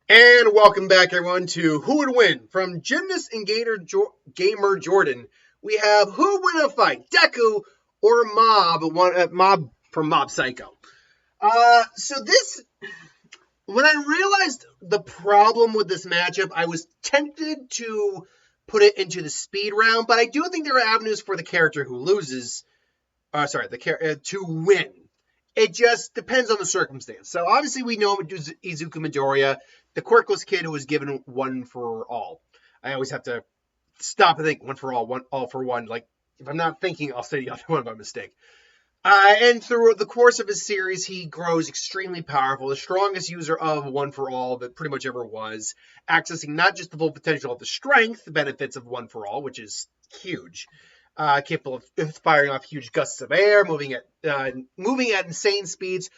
And welcome back, everyone, to Who Would Win? From Gymnast and Gamer Jordan, we have who would win a fight, Deku or Mob from Mob Psycho. When I realized the problem with this matchup, I was tempted to put it into the speed round, but I do think there are avenues for the character who loses, to win. It just depends on the circumstance. So obviously we know Izuku Midoriya, the quirkless kid who was given one for all. I always have to stop and think one for all for one. Like if I'm not thinking, I'll say the other one by mistake. And through the course of his series, he grows extremely powerful, the strongest user of One for All that pretty much ever was, accessing not just the full potential of the strength benefits of One for All, which is huge, capable of firing off huge gusts of air, moving at insane speeds.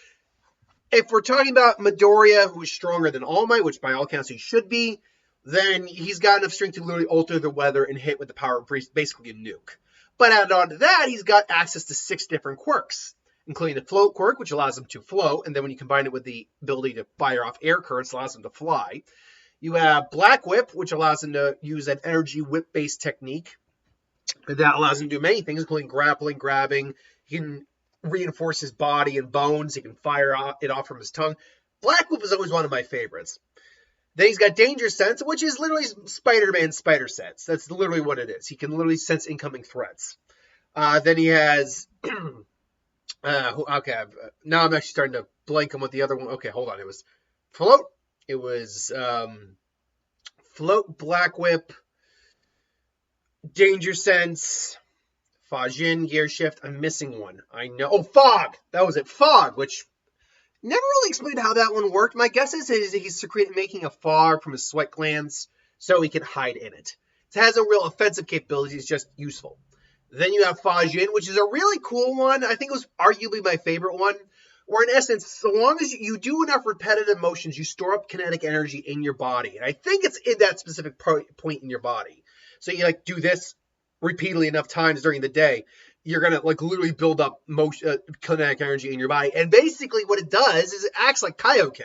If we're talking about Midoriya, who is stronger than All Might, which by all accounts he should be, then he's got enough strength to literally alter the weather and hit with the power of basically a nuke. But added on to that, he's got access to 6 different quirks, including the float quirk, which allows him to float, and then when you combine it with the ability to fire off air currents, it allows him to fly. You have Black Whip, which allows him to use an energy whip-based technique. That allows him to do many things, including grappling, grabbing. He can reinforce his body and bones. He can fire it off from his tongue. Black Whip is always one of my favorites. Then he's got Danger Sense, which is literally Spider-Man's Spider Sense. That's literally what it is. He can literally sense incoming threats. Then he has... now I'm actually starting to blank on what the other one... Okay, hold on. It was Float. It was Float, Black Whip, Danger Sense, Fajin, Gear Shift. I'm missing one. I know. Oh, Fog. That was it. Fog, which... Never really explained how that one worked. My guess is he's making a fog from his sweat glands so he can hide in it. It has a real offensive capability. It's just useful. Then you have Fajin, which is a really cool one. I think it was arguably my favorite one. Where in essence, so long as you do enough repetitive motions, you store up kinetic energy in your body. And I think it's in that specific point in your body. So you do this repeatedly enough times during the day, you're going to literally build up kinetic energy in your body. And basically what it does is it acts like Kaioken.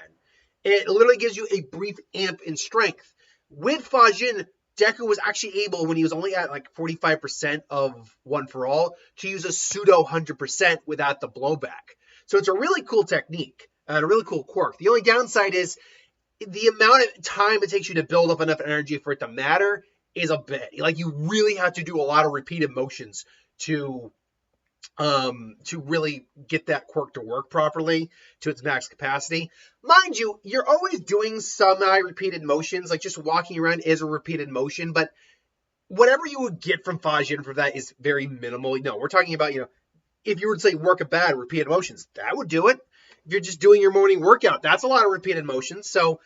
It literally gives you a brief amp in strength. With Fajin, Deku was actually able, when he was only at 45% of One for All, to use a pseudo 100% without the blowback. So it's a really cool technique and a really cool quirk. The only downside is the amount of time it takes you to build up enough energy for it to matter is a bit. You really have to do a lot of repeated motions to really get that quirk to work properly to its max capacity. Mind you, you're always doing semi-repeated motions, just walking around is a repeated motion, but whatever you would get from Fajin for that is very minimal. No, we're talking about, if you were to say work a bad, repeated motions, that would do it. If you're just doing your morning workout, that's a lot of repeated motions. So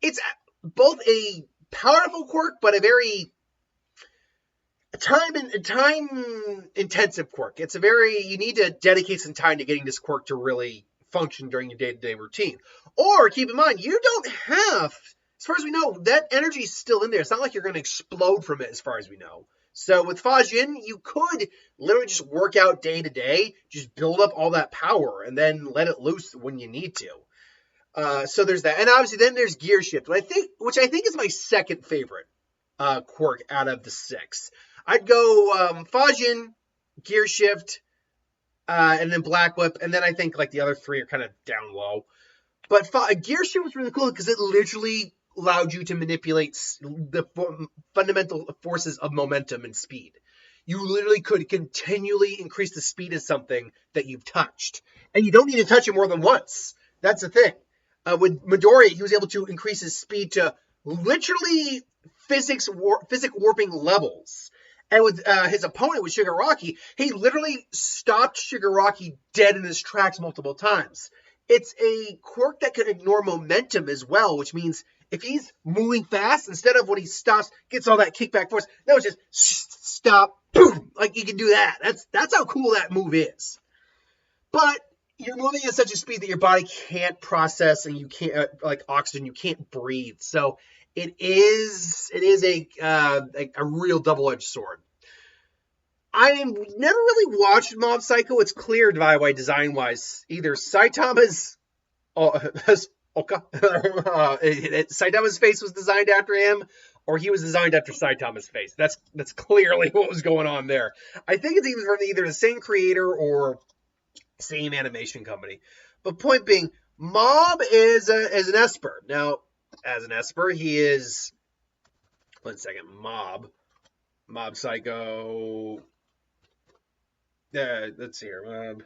it's both a powerful quirk, but a very time intensive quirk. You need to dedicate some time to getting this quirk to really function during your day-to-day routine. Or keep in mind, you don't have, as far as we know, that energy is still in there. It's not like you're going to explode from it, as far as we know. So with Fajin, you could literally just work out day to day, just build up all that power, and then let it loose when you need to. So there's that. And obviously then there's Gear Shift, which I think is my second favorite quirk out of the 6. I'd go Fajin, Gear Shift, and then Black Whip, and then I think the other 3 are kind of down low. But Gear Shift was really cool because it literally allowed you to manipulate the fundamental forces of momentum and speed. You literally could continually increase the speed of something that you've touched. And you don't need to touch it more than once. That's the thing. With Midoriya, he was able to increase his speed to literally physics warping levels. And with his opponent, with Shigaraki, he literally stopped Shigaraki dead in his tracks multiple times. It's a quirk that can ignore momentum as well, which means if he's moving fast, instead of when he stops, gets all that kickback force, no, it's just stop, boom, he can do that. That's how cool that move is. But you're moving at such a speed that your body can't process, and you can't, oxygen, you can't breathe. So it is a real double-edged sword. I never really watched Mob Psycho. It's clear by design-wise, either Saitama has Oka. Saitama's face was designed after him, or he was designed after Saitama's face. That's clearly what was going on there. I think it's even from either the same creator or same animation company. But point being, Mob is an Esper. Now, as an Esper, he is... One second. Mob Psycho... let's see here. Mob...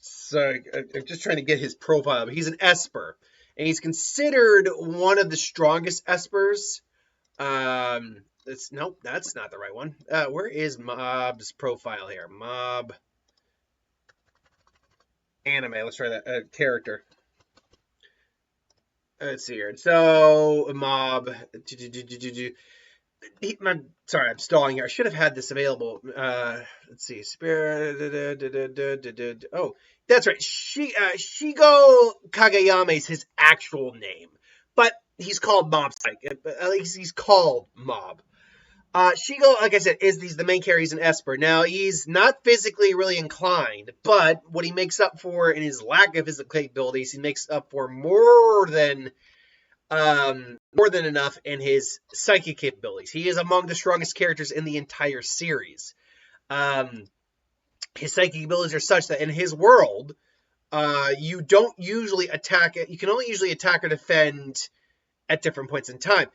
So I'm just trying to get his profile. But he's an Esper, and he's considered one of the strongest Espers. Nope, that's not the right one. Where is Mob's profile here? Mob anime. Let's try that character. Let's see here. So Mob. Sorry, I'm stalling here. I should have had this available. Let's see. Spirit. Oh, that's right. Shigo Kageyama is his actual name, but he's called Mob Psych. At least he's called Mob. Shigo, like I said, he's the main character. He's an Esper. Now, he's not physically really inclined, but what he makes up for in his lack of physical capabilities, he makes up for more than enough in his psychic capabilities. He is among the strongest characters in the entire series. His psychic abilities are such that in his world, you don't usually attack it. You can only usually attack or defend at different points in time.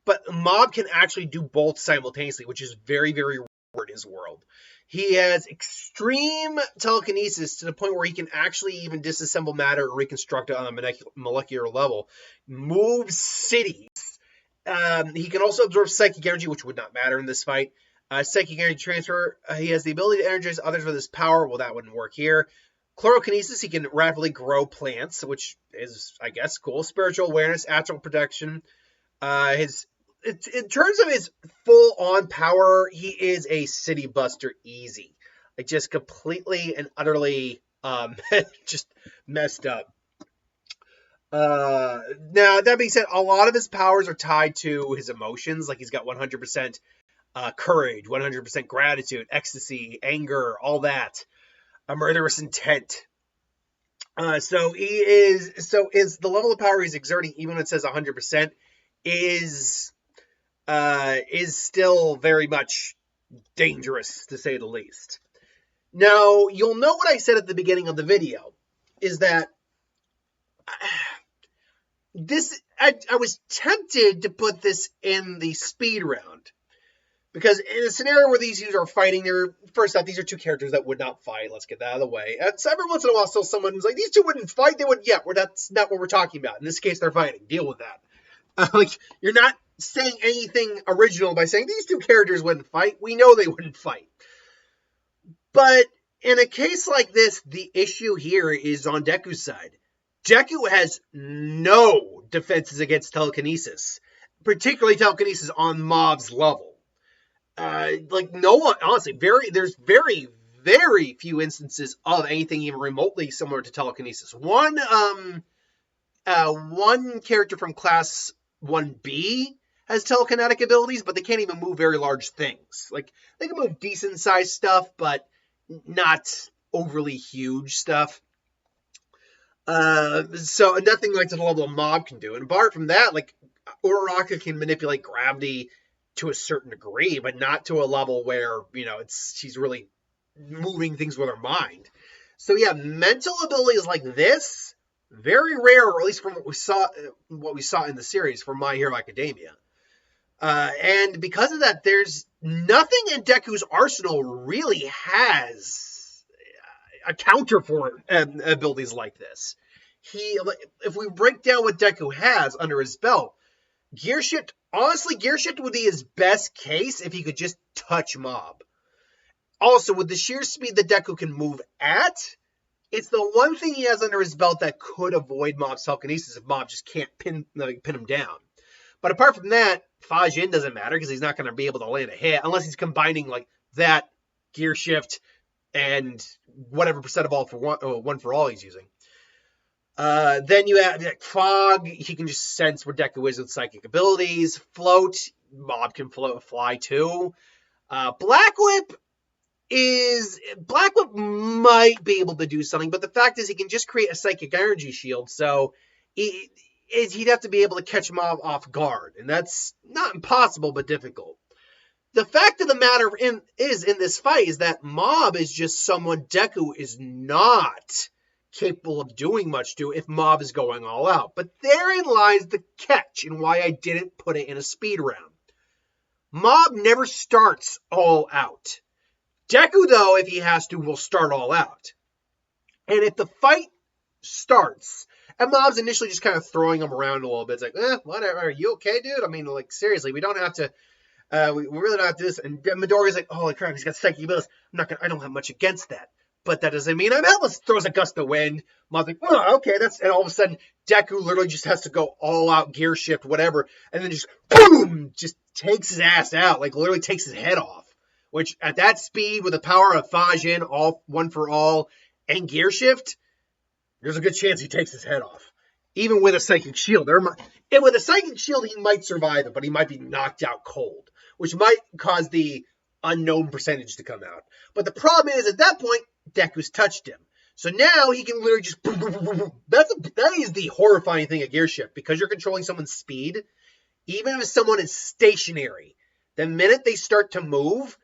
But Mob can actually do both simultaneously, which is very, very rare in his world. He has extreme telekinesis to the point where he can actually even disassemble matter or reconstruct it on a molecular level. Moves cities. He can also absorb psychic energy, which would not matter in this fight. Psychic energy transfer. He has the ability to energize others with his power. Well, that wouldn't work here. Chlorokinesis. He can rapidly grow plants, which is, I guess, cool. Spiritual awareness, astral protection. In terms of his full-on power, he is a city buster easy. Like, just completely and utterly just messed up. Now, that being said, a lot of his powers are tied to his emotions. Like, he's got 100% courage, 100% gratitude, ecstasy, anger, all that. A murderous intent. So is the level of power he's exerting, even when it says 100%, is still very much dangerous, to say the least. Now, you'll know what I said at the beginning of the video, is that I was tempted to put this in the speed round, because in a scenario where these two are fighting, first off, these are two characters that would not fight. Let's get that out of the way. So every once in a while, still someone who's like, these two wouldn't fight. They would, yeah, that's not what we're talking about. In this case, they're fighting. Deal with that. Like, you're not saying anything original by saying these two characters wouldn't fight. We know they wouldn't fight. But in a case like this, the issue here is on Deku's side. Deku has no defenses against telekinesis, particularly telekinesis on Mob's level. Like, no one, honestly, there's very, very few instances of anything even remotely similar to telekinesis. One character from class 1B has telekinetic abilities, but they can't even move very large things. Like, they can move decent sized stuff, but not overly huge stuff. So nothing like to the level of Mob can do. And apart from that, like, Uraraka can manipulate gravity to a certain degree, but not to a level where, she's really moving things with her mind. So yeah, mental abilities like this, very rare, or at least from what we saw in the series from My Hero Academia. And because of that, there's nothing in Deku's arsenal really has a counter for abilities like this. If we break down what Deku has under his belt, Gear Shift would be his best case if he could just touch Mob. Also, with the sheer speed that Deku can move at, it's the one thing he has under his belt that could avoid Mob's telekinesis if Mob just can't pin him down. But apart from that, Fajin doesn't matter because he's not going to be able to land a hit unless he's combining like that Gear Shift and whatever percent of all for one for all he's using. Then you have Fog. He can just sense where Deku is with psychic abilities. Float. Mob can fly too. Black Whip might be able to do something, but the fact is he can just create a psychic energy shield. So he'd have to be able to catch Mob off guard, and that's not impossible, but difficult. The fact of the matter in this fight is that Mob is just someone Deku is not capable of doing much to if Mob is going all out. But therein lies the catch and why I didn't put it in a speed round. Mob never starts all out. Deku, though, if he has to, will start all out. And if the fight starts, and Mob's initially just kind of throwing him around a little bit, it's like, whatever, are you okay, dude? I mean, like, seriously, we don't have to, we really don't have to do this. And Midoriya's like, holy crap, he's got psychic abilities. I don't have much against that. But that doesn't mean I'm helpless. Throws a gust of wind. Mob's like, oh, okay, and all of a sudden, Deku literally just has to go all out, gear shift, whatever, and then just, boom, just takes his ass out, like literally takes his head off. Which, at that speed, with the power of Fajin, all one for all, and gear shift, there's a good chance he takes his head off. Even with a psychic shield. And with a psychic shield, he might survive it, but he might be knocked out cold, which might cause the unknown percentage to come out. But the problem is, at that point, Deku's touched him. So now he can literally just... That is the horrifying thing at gear shift. Because you're controlling someone's speed, even if someone is stationary, the minute they start to move,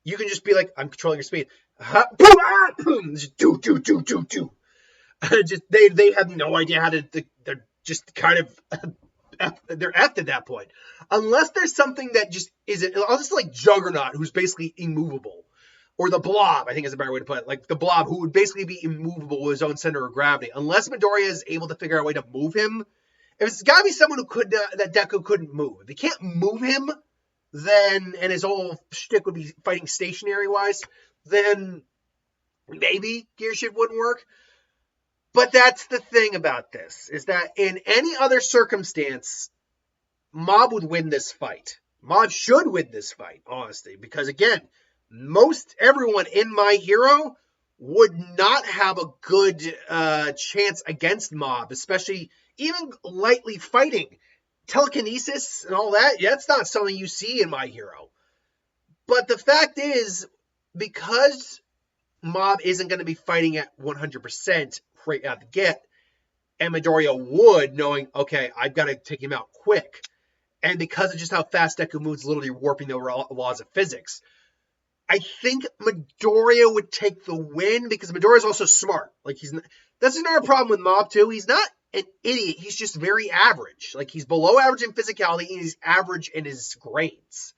you can just be like, I'm controlling your speed. Just do. Just they have no idea how to. They're just kind of they're effed at that point, unless there's something that just isn't. I'll just like Juggernaut, who's basically immovable, or the Blob. I think is a better way to put it. Like the Blob, who would basically be immovable with his own center of gravity, unless Midoriya is able to figure out a way to move him. If it's got to be someone who could that Deku couldn't move. If he can't move him, then and his whole shtick would be fighting stationary wise, then maybe gear shift wouldn't work. But that's the thing about this, is that in any other circumstance, Mob would win this fight. Mob should win this fight, honestly, because again, most everyone in My Hero would not have a good chance against Mob, especially even lightly fighting. Telekinesis and all that, that's not something you see in My Hero. But the fact is, because Mob isn't going to be fighting at 100% right out the get, and Midoriya would, knowing, okay, I've got to take him out quick. And because of just how fast Deku moves, literally warping the laws of physics, I think Midoriya would take the win, because Midoriya is also smart. Like that's another problem with Mob too. He's not an idiot. He's just very average. Like he's below average in physicality, and he's average in his grades.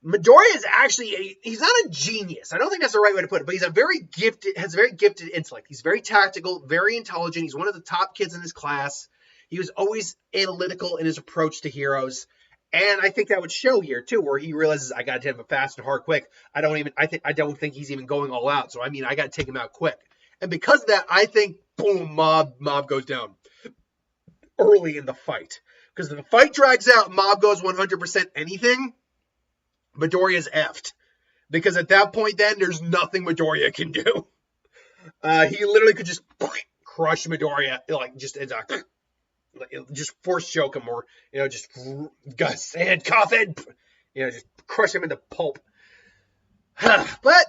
Midoriya is actually he's not a genius. I don't think that's the right way to put it, but he's has a very gifted intellect. He's very tactical, very intelligent. He's one of the top kids in his class. He was always analytical in his approach to heroes. And I think that would show here too, where he realizes I got to hit him fast and hard quick. I don't think he's even going all out. So I mean, I got to take him out quick. And because of that, I think boom, Mob goes down early in the fight. Because if the fight drags out, Mob goes 100% anything, Midoriya's effed. Because at that point, then there's nothing Midoriya can do. He literally could just crush Midoriya, like just force choke him, or just handcuff it, just crush him into pulp. But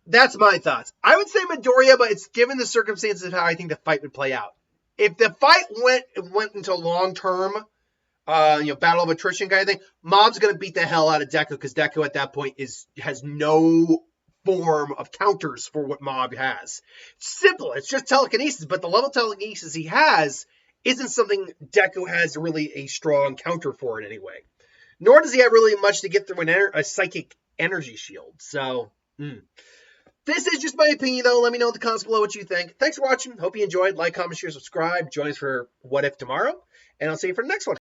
that's my thoughts. I would say Midoriya, but it's given the circumstances of how I think the fight would play out. If the fight went into long term, battle of attrition kind of thing, Mob's gonna beat the hell out of Deku, because Deku at that point has no form of counters for what Mob has. It's simple. It's just telekinesis, but the level of telekinesis he has isn't something Deku has really a strong counter for in any way. Nor does he have really much to get through a psychic energy shield. So, this is just my opinion, though. Let me know in the comments below what you think. Thanks for watching. Hope you enjoyed. Like, comment, share, subscribe. Join us for What If tomorrow. And I'll see you for the next one.